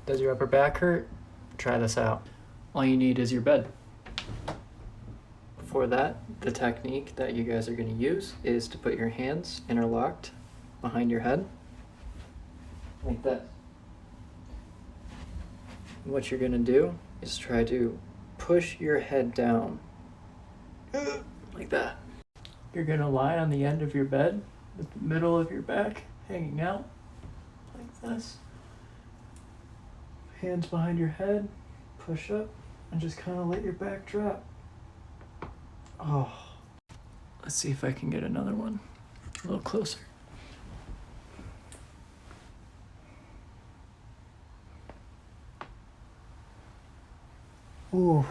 Does your upper back hurt? Try this out. All you need is your bed. For that, the technique that you guys are going to use is to put your hands interlocked behind your head, like this. What you're going to do is try to push your head down, like that. You're going to lie on the end of your bed with the middle of your back hanging out, like this. Hands behind your head, push up, and just kind of let your back drop. Oh. Let's see if I can get another one a little closer. Ooh.